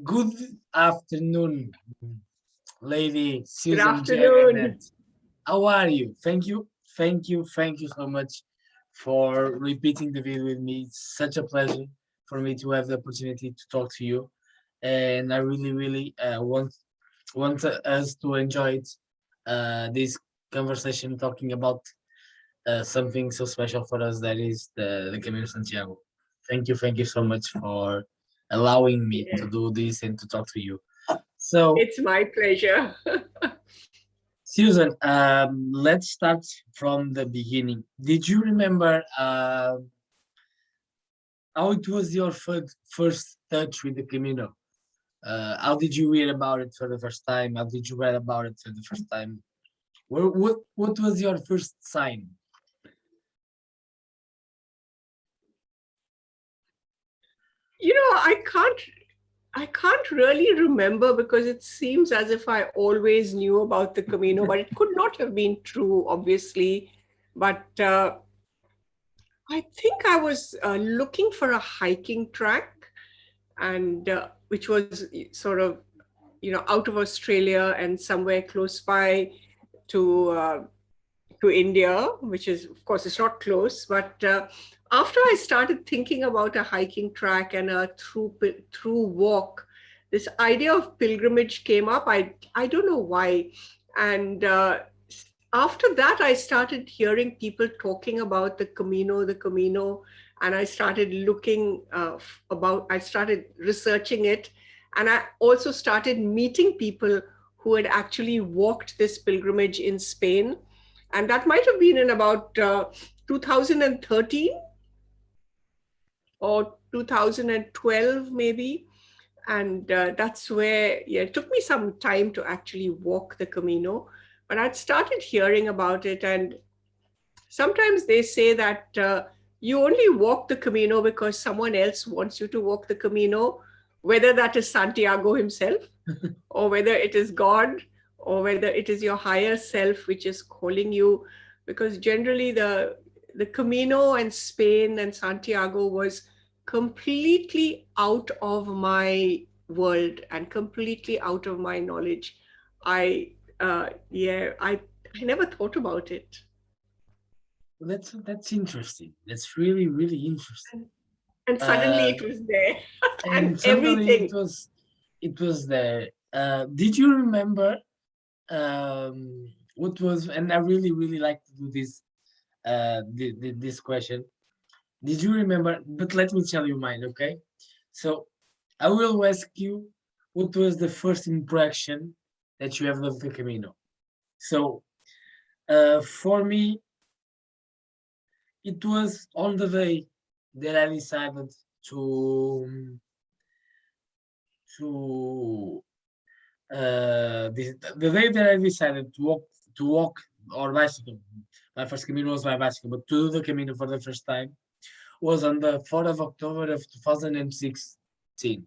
Good afternoon, Lady Good Susan afternoon. Jagannath. How are you? Thank you so much for repeating the video with me. It's such a pleasure for me to have the opportunity to talk to you, and I really want us to enjoy it, this conversation talking about something so special for us that is the Camino Santiago. Thank you so much for allowing me to Yeah, do this and to talk to you. So, it's my pleasure. Susan, let's start from the beginning. Did you remember how it was your first touch with the Camino? How did you read about it for the first time? How did you read about it for the first time? What was your first sign? I can't really remember because it seems as if I always knew about the Camino, but it could not have been true, obviously. But I think I was looking for a hiking track, and which was sort of out of Australia and somewhere close by to India, which is, of course, it's not close. But after I started thinking about a hiking track and a through walk, this idea of pilgrimage came up. I don't know why, and after that, I started hearing people talking about the Camino, and I started looking about. I started researching it, and I also started meeting people who had actually walked this pilgrimage in Spain, and that might have been in about 2013 or 2012 maybe. And that's where, yeah, it took me some time to actually walk the Camino, but I'd started hearing about it. And sometimes they say that you only walk the Camino because someone else wants you to walk the Camino, whether that is Santiago himself, or whether it is God, or whether it is your higher self which is calling you. Because generally, the Camino and Spain and Santiago was completely out of my world and completely out of my knowledge. I yeah, I never thought about it. That's interesting. That's really interesting. And suddenly Uh, it was there. And and suddenly everything. it was there. Did you remember what was? And I really like to do this this question. Did you remember? But let me tell you mine, okay? So I will ask you what was the first impression that you have of the Camino. So for me, it was on the day that I decided to to the day that I decided to walk or bicycle. My first Camino was by bicycle, but to do the Camino for the first time was on the 4th of October of 2016.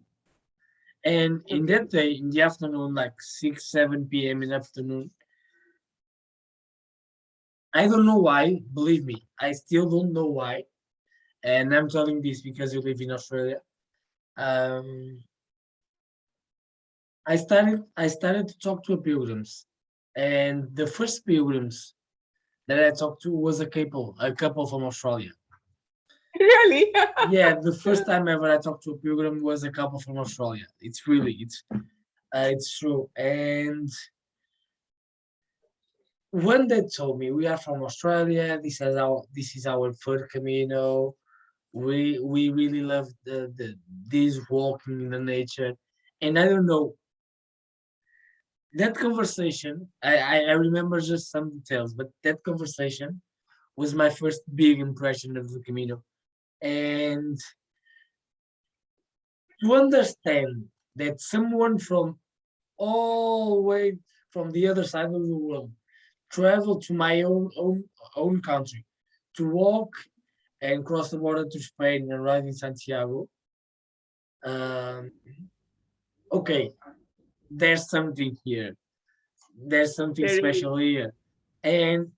And in Okay. that day, in the afternoon, like 6, 7 p.m. in the afternoon, I don't know why, believe me, I still don't know why. And I'm telling this because you live in Australia. Um, I started to talk to a pilgrims. And the first pilgrims that I talked to was a couple from Australia. Really? Yeah, the first time ever I talked to a pilgrim was a couple from Australia. It's true. And when they told me we are from Australia, this is our third Camino. We really love the this walking in the nature. And I don't know, that conversation, I remember just some details, but that conversation was my first big impression of the Camino. And to understand that someone from all the way from the other side of the world traveled to my own country to walk and cross the border to Spain and ride in Santiago. Um, okay, there's something here. There's something There special is. here, and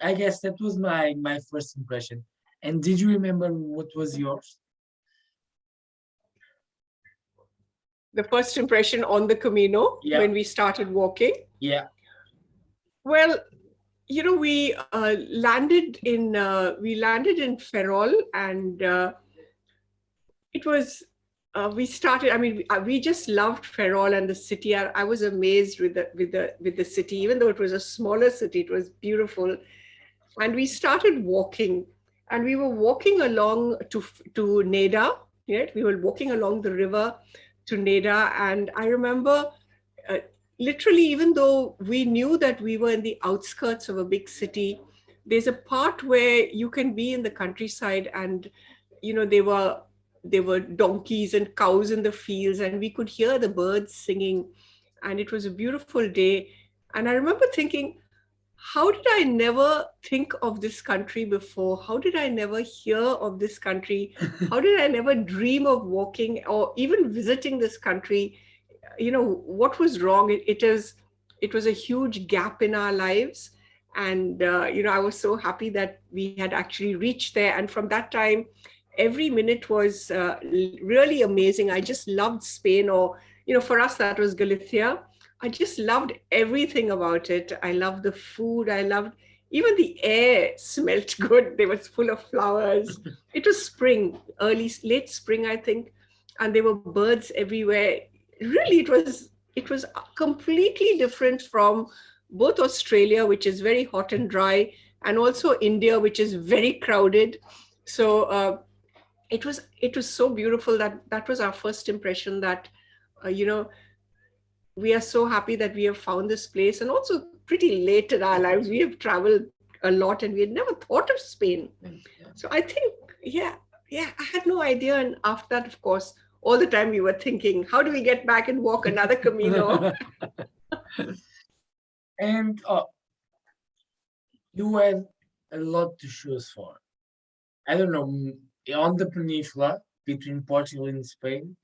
I guess that was my first impression. And did you remember what was yours? The first impression on the Camino Yeah, when we started walking. yeah. Well, we landed in Ferrol, and it was we started. I mean, we just loved Ferrol and the city. I was amazed with the city, even though it was a smaller city. It was beautiful, and we started walking, and we were walking along to Neda. Right, we were walking along the river to Neda, and I remember uh, literally, even though we knew that we were in the outskirts of a big city, there's a part where you can be in the countryside, and there were donkeys and cows in the fields, and we could hear the birds singing, and it was a beautiful day. And I remember thinking, how did I never think of this country before? How did I never hear of this country? How did I never dream of walking or even visiting this country? What was wrong? It was a huge gap in our lives, and I was so happy that we had actually reached there. And from that time, every minute was really amazing. I just loved Spain, or for us that was Galicia. I just loved everything about it. I loved the food. I loved even the air smelled good. They was full of flowers. It was spring, late spring, I think, and there were birds everywhere. Really, it was completely different from both Australia, which is very hot and dry, and also India, which is very crowded. So it was so beautiful. That was our first impression, that uh, you know we are so happy that we have found this place, and also pretty late in our lives. We have traveled a lot, and we had never thought of Spain. So I think, yeah, yeah, I had no idea. And after that, of course, all the time we were thinking, how do we get back and walk another Camino? And you had a lot to choose for. I don't know, on the peninsula between Portugal and Spain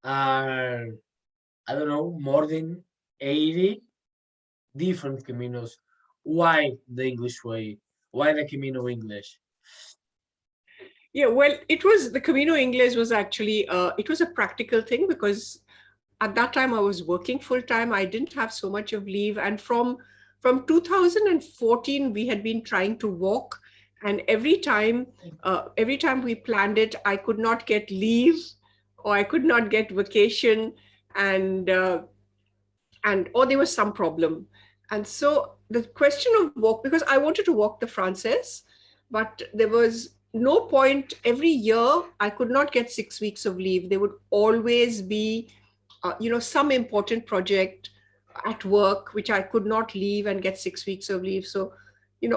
are, I don't know, more than 80 different caminos. Why the English way? Why the Camino English? Yeah, well, it was the Camino Ingles was actually it was a practical thing, because at that time I was working full time. I didn't have so much of leave, and from 2014 we had been trying to walk, and every time we planned it, I could not get leave, or I could not get vacation, and or there was some problem. And so the question of walk, because I wanted to walk the Frances, but there was no point. Every year I could not get 6 weeks of leave. There would always be some important project at work which I could not leave and get 6 weeks of leave. So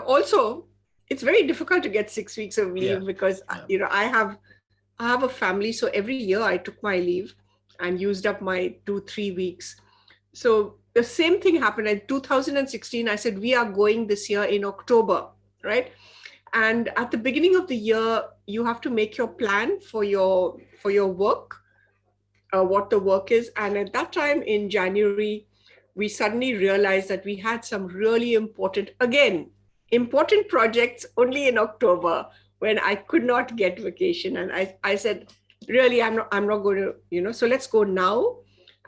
also it's very difficult to get 6 weeks of Yeah, leave, because yeah. I have a family. So every year I took my leave and used up my 2-3 weeks. So the same thing happened in 2016. I said, we are going this year in October, right? And at the beginning of the year, you have to make your plan for your work, what the work is. And at that time in January, we suddenly realized that we had some really important projects only in October, when I could not get vacation. And I said, really, I'm not going to, so let's go now.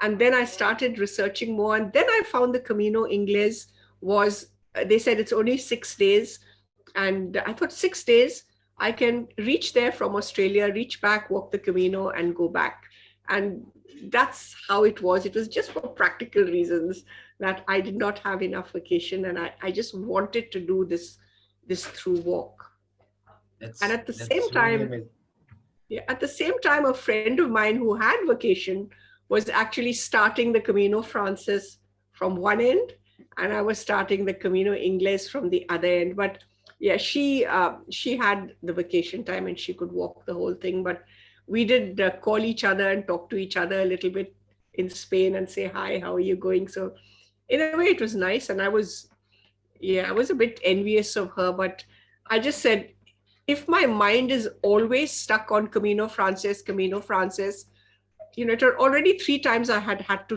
And then I started researching more. And then I found the Camino Ingles they said it's only 6 days. And I thought, 6 days, I can reach there from Australia, reach back, walk the Camino, and go back. And that's how it was. It was just for practical reasons that I did not have enough vacation, and I just wanted to do this through walk. And That's at the same that's really time, amazing. yeah, at the same time, a friend of mine who had vacation was actually starting the Camino Frances from one end, and I was starting the Camino Ingles from the other end. But yeah, she had the vacation time and she could walk the whole thing. But we did call each other and talk to each other a little bit in Spain and say hi, how are you going? So in a way, it was nice, and I was a bit envious of her, but I just said, if my mind is always stuck on Camino Frances, it had already 3 times I had had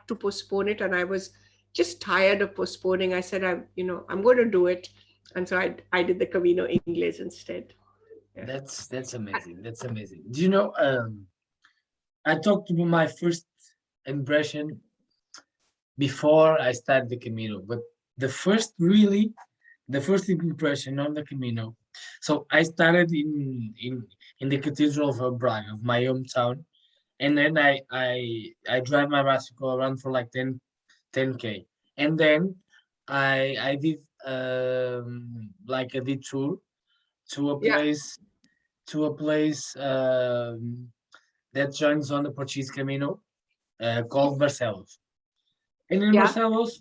to postpone it, and I was just tired of postponing. I said, I'm going to do it. And so I did the Camino Ingles instead. Yeah. That's amazing. That's amazing. Do you know? I talked about my first impression before I started the Camino, but the first really, the first impression on the Camino. So I started in the Cathedral of Braga, of my hometown, and then I drive my bicycle around for like 10K, and then I did like a detour to a Yeah, place that joins on the Portuguese Camino called Barcelos. And in yeah, Barcelos,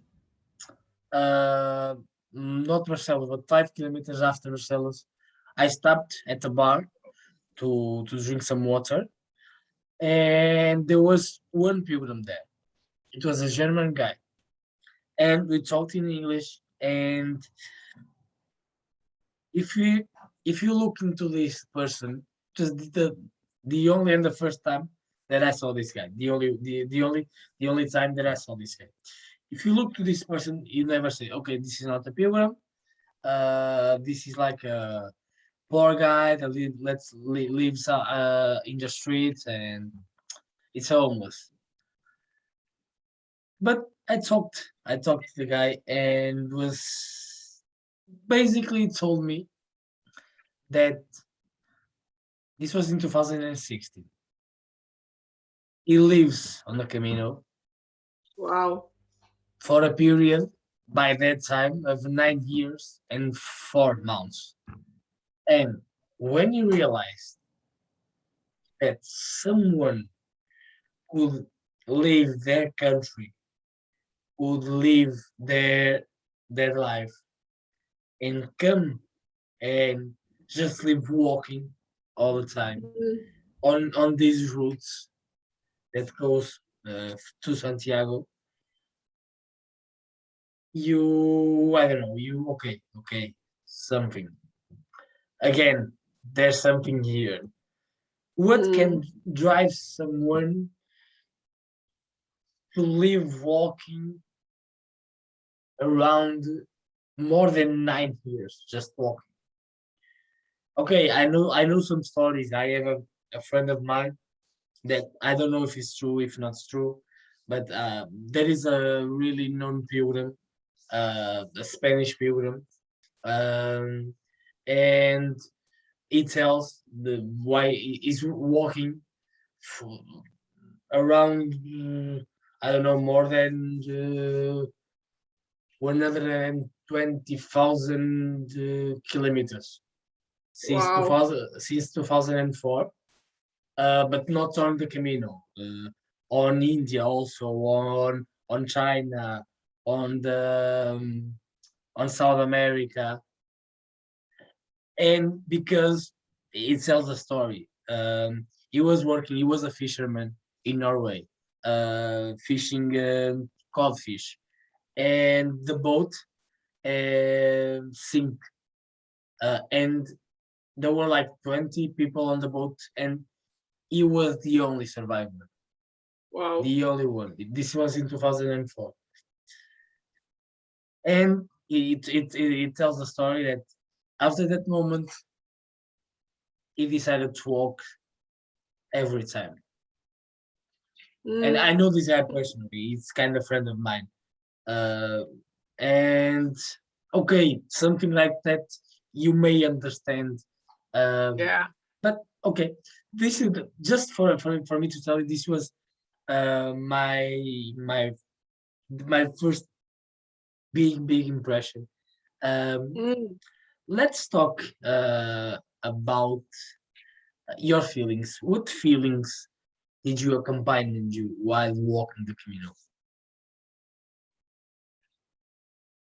uh, not Barcelos, but 5 kilometers after Barcelos, I stopped at a bar to drink some water, and there was one pilgrim there. It was a German guy, and we talked in English. And if you if you look into this person, just the only and the first time that I saw this guy, the only time that I saw this guy. If you look to this person, you never say, okay, this is not a pilgrim. This is like a poor guy that lives in the streets and it's homeless. But I talked to the guy and was basically told me that this was in 2016. He lives on the Camino wow, for a period by that time of 9 years and 4 months. And when you realize that someone could leave their country, could leave their life and come and just live walking all the time mm, on these routes that goes to Santiago, you I don't know, you okay, something. Again, there's something here. What mm, can drive someone to live walking around more than 9 years just walking? Okay, I know some stories. I have a friend of mine that I don't know if it's true, if not true, but there is a really known pilgrim, a Spanish pilgrim, um, and he tells the why he's walking for around I don't know, more than 120,000 kilometers wow, since 2004, but not on the Camino, on India also, on China, on the on South America, and because it tells a story. He was working. He was a fisherman in Norway, fishing codfish, and the boat sink, and there were like 20 people on the boat, and he was the only survivor, wow. the only one. This was in 2004, and it tells the story that after that moment, he decided to walk every time. And Mm, I know this guy personally; he's kind of friend of mine. Uh, and okay, something like that you may understand. Um, yeah. but okay, this is just for me to tell you. This was my first big impression. Um, Mm. let's talk about your feelings. What feelings did you accompany you while walking the Camino?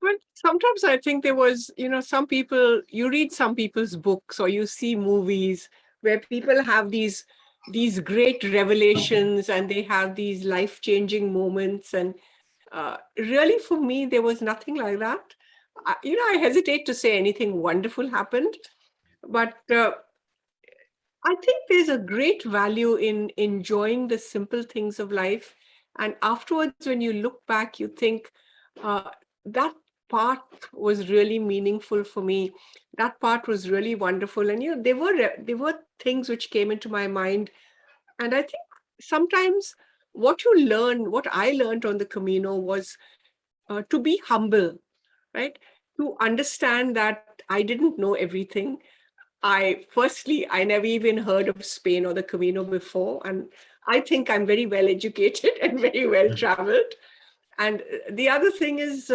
Well, sometimes I think there was, some people, you read some people's books or you see movies where people have these great revelations and they have these life-changing moments. And really, for me, there was nothing like that. I hesitate to say anything wonderful happened, but I think there's a great value in enjoying the simple things of life. And afterwards, when you look back, you think that part was really meaningful for me. That part was really wonderful. And there were things which came into my mind, and I think sometimes what I learned on the Camino was to be humble, right? To understand that I didn't know everything. I never even heard of Spain or the Camino before. And I think I'm very well educated and very well traveled. And the other thing is,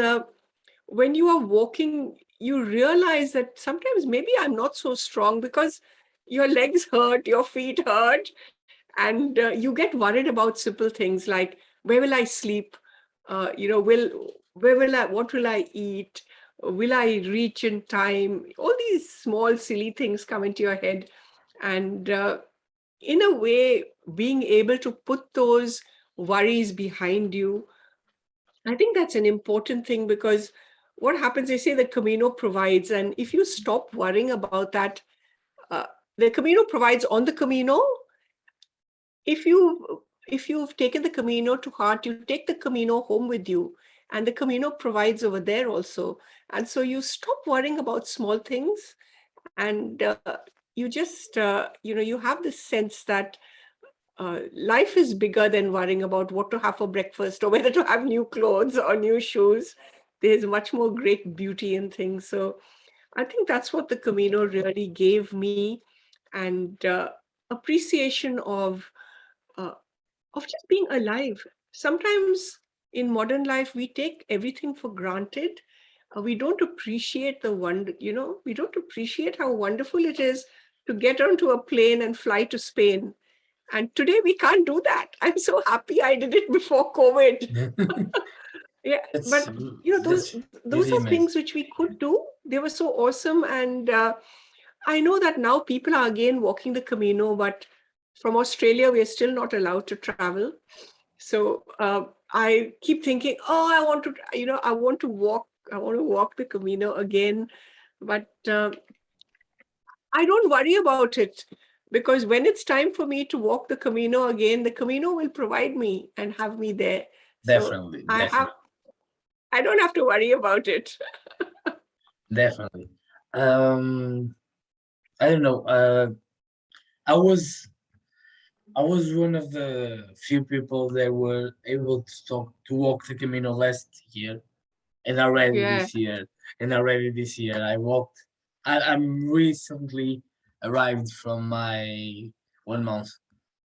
when you are walking, you realize that sometimes maybe I'm not so strong because your legs hurt, your feet hurt, and you get worried about simple things like where will I sleep? What will I eat? Will I reach in time? All these small, silly things come into your head. And in a way, being able to put those worries behind you, I think that's an important thing because what happens, they say the Camino provides, and if you stop worrying about that, uh, the Camino provides on the Camino. If you've taken the Camino to heart, you take the Camino home with you, and the Camino provides over there also. And so you stop worrying about small things, and you just you have this sense that life is bigger than worrying about what to have for breakfast or whether to have new clothes or new shoes. There's much more great beauty in things. So I think that's what the Camino really gave me, and appreciation uh, of just being alive. Sometimes in modern life, we take everything for granted. We don't appreciate we don't appreciate how wonderful it is to get onto a plane and fly to Spain. And today we can't do that. I'm so happy I did it before COVID. Yeah, that's but those that's those are really things amazing. which we could do. They were so awesome, and I know that now people are again walking the Camino, but from Australia we are still not allowed to travel. So I keep thinking, oh, I want to walk the Camino again, but I don't worry about it because when it's time for me to walk the Camino again, the Camino will provide me and have me there. So Definitely, I have, definitely, I don't have to worry about it. definitely. Um, I don't know. I was I was one of the few people that were able to walk the Camino last year, and already Yeah. this year, I walked. I'm recently arrived from my 1 month.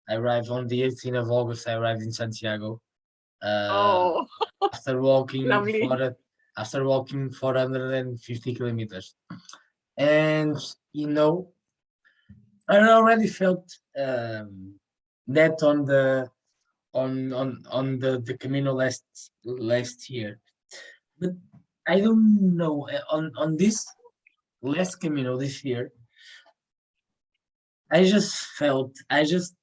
I arrived on the 18th of August. I arrived in Santiago. Uh, Oh, after walking lovely. after walking 450 kilometers, and you know, I already felt that on the Camino last year, but I don't know on this last Camino this year. I just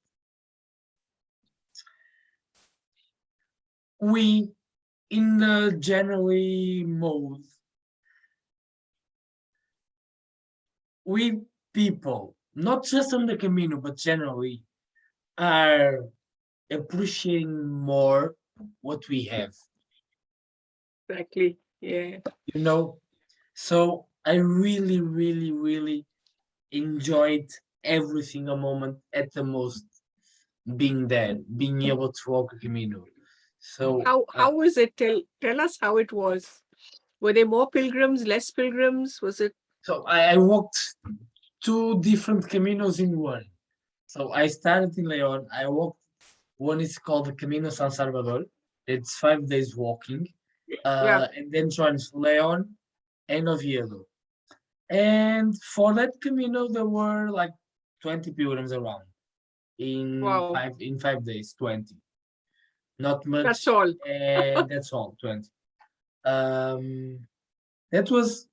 we in the generally mode we people not just on the Camino but generally are appreciating more what we have, Exactly. Yeah. you know. So I really, really, really enjoyed every single moment at the most being there, being able to walk a Camino. So, How was it? Tell us how it was. Were there more pilgrims, less pilgrims? Was it? I walked two different Caminos in one. So I started in Leon. I walked. One is called the Camino San Salvador. It's 5 days walking, Yeah. and then joins Leon and Oviedo. And for that Camino, there were like 20 pilgrims around Wow. in 5 days. 20, not That's much, all. and that's all. 20. Um, that was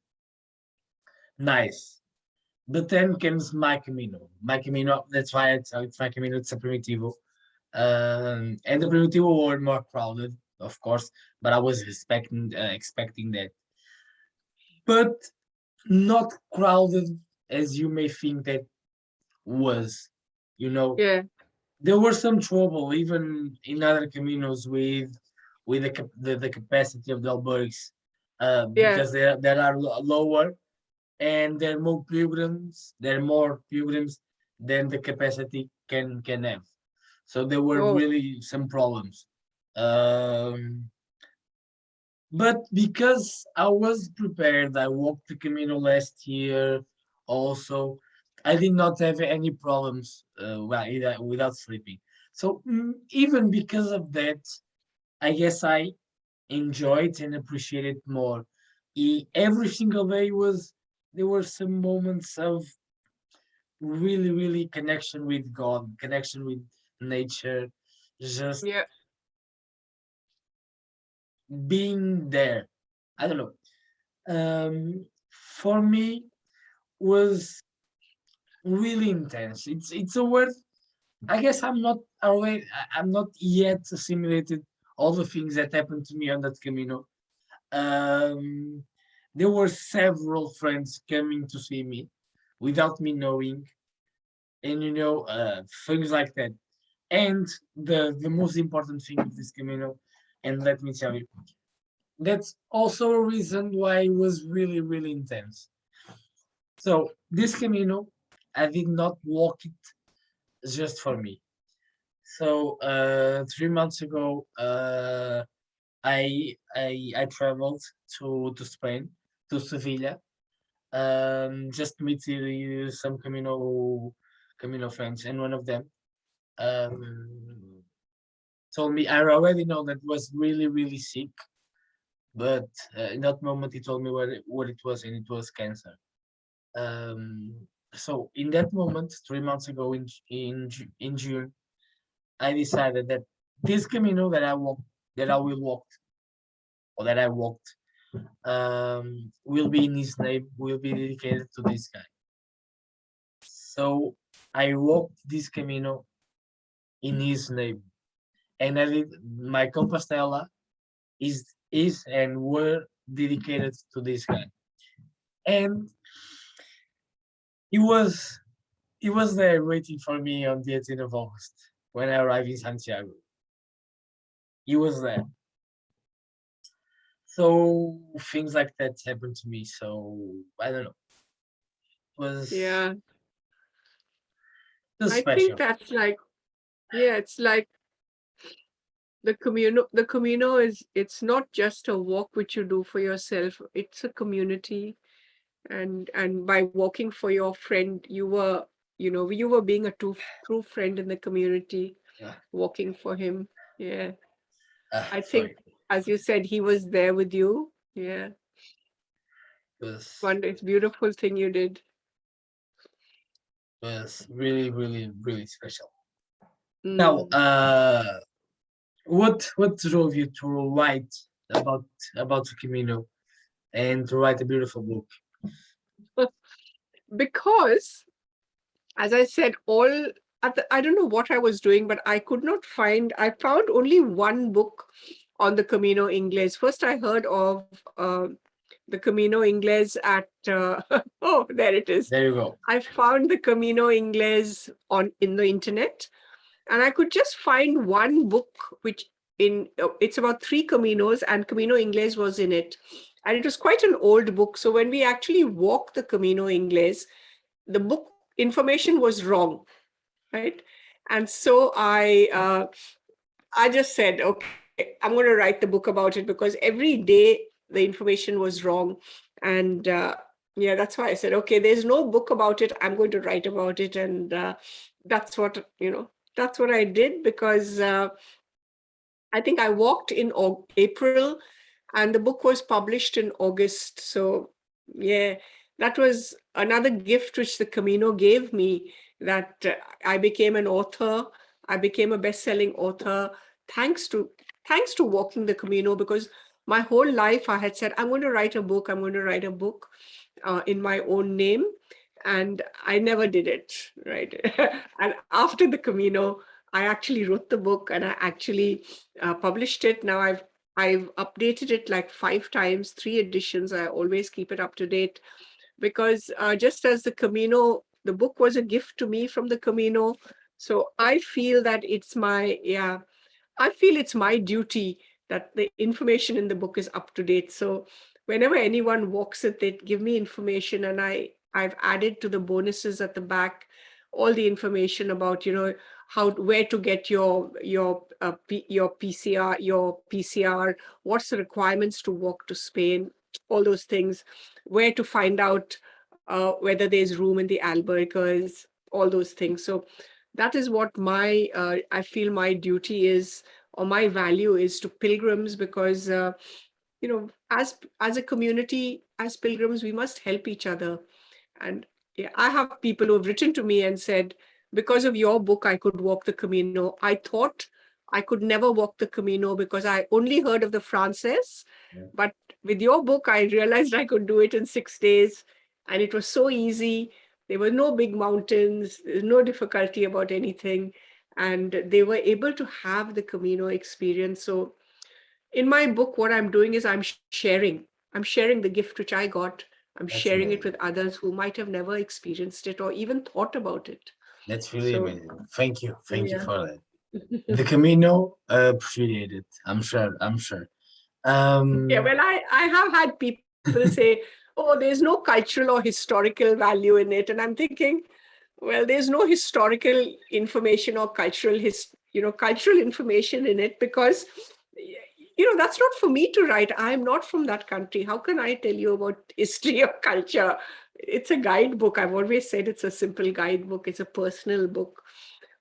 nice. But then comes my Camino. My Camino. That's why it's my Camino. It's a Primitivo. And the Primitivo were more crowded, of course, but I was expecting that, but not crowded as you may think that was. You know, Yeah. there were some trouble even in other caminos with the capacity of the albergues, Yeah. because there are lower, and there are more pilgrims than the capacity can have. so there were Oh, really some problems. Um, but because I was prepared, I walked the Camino last year also. I did not have any problems without sleeping. So even because of that, I guess I enjoyed and appreciated more. Every single day was there were some moments of really, really connection with God, connection with nature, just yeah. being there. I don't know. For me was really intense. It's a word. I guess I'm not yet assimilated all the things that happened to me on that Camino. Um, there were several friends coming to see me without me knowing, and things like that. And the most important thing of this Camino, and let me tell you, that's also a reason why it was really, really intense. So this Camino, I did not walk it just for me. So 3 months ago, I traveled to Spain, to Sevilla, just to meet some Camino friends, and one of them um, told me I already know that was really, really sick, but in that moment he told me what it was, and it was cancer. Um, so in that moment, 3 months ago in June, I decided that this Camino that I will walk, or that I walked, will be in his name, will be dedicated to this guy. So I walked this Camino in his name, and I did my Compostela is and were dedicated to this guy. And he was he was there waiting for me on the 18th of August when I arrived in Santiago. He was there. So things like that happened to me. So I don't know. Yeah. It was I think special. that's like, yeah, it's like the Camino is, it's not just a walk which you do for yourself, it's a community. And by walking for your friend, you were being a true friend in the community, Yeah. walking for him. Yeah. I think, Sorry. as you said, he was there with you. Yeah. Was It's beautiful thing you did. was really, really, really special. Now, Mm. what drove you to write about the Camino and to write a beautiful book? Because, as I said, I don't know what I was doing, but I found only one book on the Camino Ingles. First, I heard of the Camino Ingles at, oh, there it is. There you go. I found the Camino Ingles in the internet, and I could just find one book which it's about three Caminos, and Camino Ingles was in it. And it was quite an old book. So when we actually walked the Camino Ingles, the book information was wrong, right? And so I just said, okay, I'm going to write the book about it, because every day the information was wrong. And yeah, that's why I said, okay, there's no book about it, I'm going to write about it. And that's what that's what I did, because I think I walked in April, and the book was published in August. So yeah, that was another gift which the Camino gave me, that I became an author. I became a best-selling author thanks to walking the Camino, because my whole life I had said, I'm going to write a book. I'm going to write a book in my own name, and I never did it, right? And after the Camino, I actually wrote the book, and I actually published it. Now I've updated it like 5 times, 3 editions. I always keep it up to date, because just as the Camino, the book was a gift to me from the Camino. So I feel that I feel it's my duty that the information in the book is up to date. So whenever anyone walks it, they give me information, and I've added to the bonuses at the back all the information about, where to get your PCR, what's the requirements to walk to Spain, all those things, where to find out whether there's room in the albergues, all those things. So that is what I feel my duty is, or my value is to pilgrims, because as a community, as pilgrims, we must help each other. And yeah, I have people who have written to me and said, because of your book, I could walk the Camino. I thought I could never walk the Camino because I only heard of the Frances. Yeah. But with your book, I realized I could do it in 6 days. And it was so easy. There were no big mountains, there's no difficulty about anything. And they were able to have the Camino experience. So in my book, what I'm doing is I'm sharing the gift which I got. I'm That's sharing it amazing. with others who might have never experienced it or even thought about it. That's really So amazing. Thank you. Thank you yeah. for that. The Camino, appreciate it. I'm sure. I'm sure. Yeah, Um, well, I have had people say, oh, there's no cultural or historical value in it. And I'm thinking, well, there's no historical information or cultural information in it, because that's not for me to write. I'm not from that country. How can I tell you about history or culture? It's a guidebook. I've always said it's a simple guidebook. It's a personal book.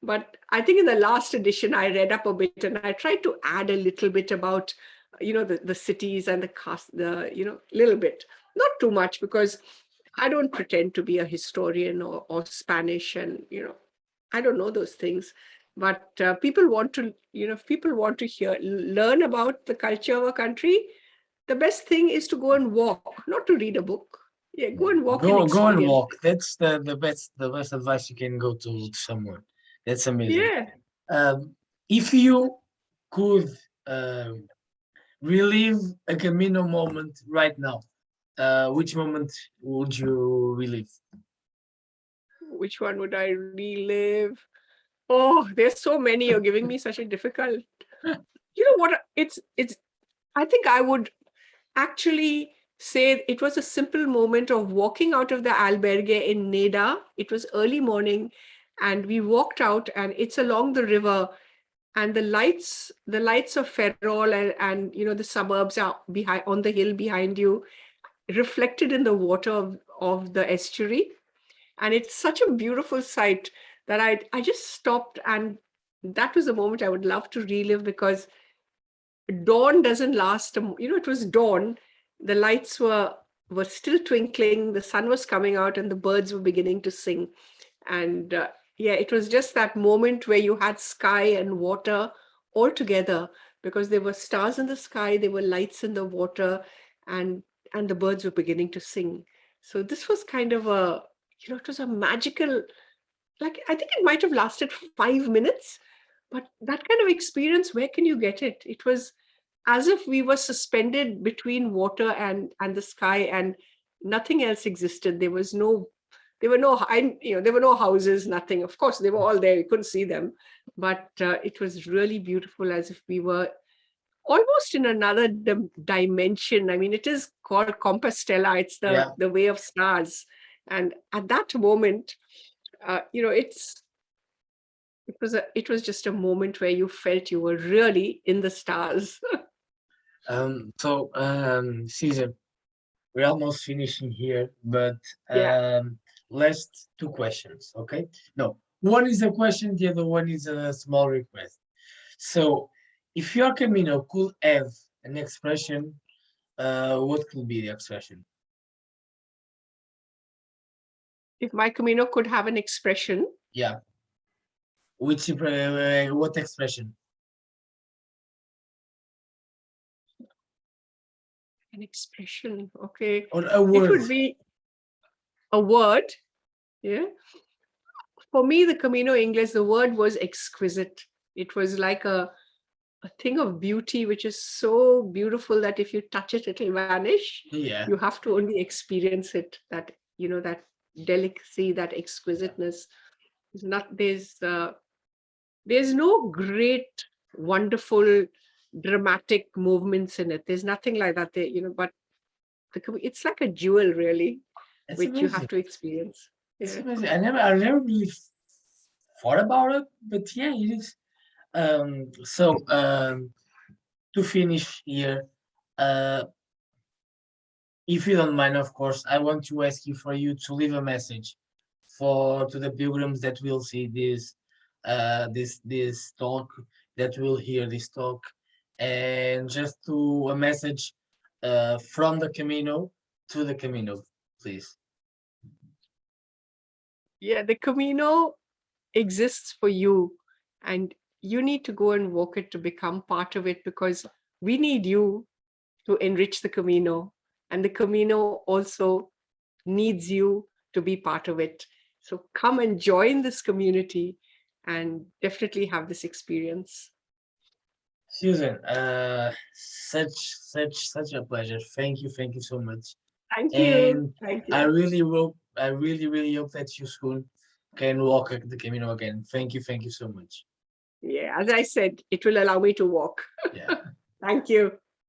But I think in the last edition, I read up a bit and I tried to add a little bit about, the cities and the cast, little bit, not too much, because I don't pretend to be a historian or Spanish, and I don't know those things. But people want to, if people want to learn about the culture of a country, the best thing is to go and walk, not to read a book. Yeah, go yeah. and walk and Go and experience walk. it. That's the best advice you can go to someone. That's amazing. Yeah. If you could um, relive a Camino moment right now, which moment would you relive? Which one would I relive? Oh, there's so many. You're giving me such a difficult. You know what? It's. I think I would actually say it was a simple moment of walking out of the albergue in Neda. It was early morning, and we walked out, and it's along the river, and the lights of Ferrol and the suburbs are behind on the hill behind you, reflected in the water of the estuary. And it's such a beautiful sight that I just stopped, and that was a moment I would love to relive, because dawn doesn't last. It was dawn, the lights were still twinkling, the sun was coming out, and the birds were beginning to sing. And yeah, it was just that moment where you had sky and water all together, because there were stars in the sky, there were lights in the water, and the birds were beginning to sing. So this was kind of it was a magical, like, I think it might have lasted 5 minutes, but that kind of experience, where can you get it? It was as if we were suspended between water and the sky, and nothing else existed. There were no houses, nothing. Of course, they were all there. You couldn't see them, but it was really beautiful, as if we were almost in another dimension. I mean, it is called Compostela. It's the Yeah, the way of stars, and at that moment, it was just a moment where you felt you were really in the stars. Caesar, we're almost finishing here, but Yeah. last two questions, okay? No, one is a question, the other one is a small request. So, if your Camino could have an expression, what could be the expression? If my Camino could have an expression, Yeah, what expression? okay, Or a it word? would be a word. Yeah. For me, the Camino Ingles, the word was exquisite. It was like a thing of beauty, which is so beautiful that if you touch it, it'll vanish. Yeah, You have to only experience it. That delicacy, that exquisiteness. There's no great, wonderful, dramatic movements in it. There's nothing like that. But it's like a jewel, really, it's which you amazing. have to experience. It's Yeah. amazing. I never really thought about it, but yeah, it is. To finish here, uh, if you don't mind, of course, I want to ask you for you to leave a message for to the pilgrims that will see this talk, that will hear this talk, and just to a message from the Camino to the Camino, please. Yeah, the Camino exists for you, and you need to go and walk it to become part of it, because we need you to enrich the Camino, and the Camino also needs you to be part of it. So come and join this community and definitely have this experience. Susan, such a pleasure. Thank you so much. Thank you. And Thank you. I really hope that you soon can walk the Camino again. Thank you so much. Yeah, as I said, it will allow me to walk. Yeah. Thank you.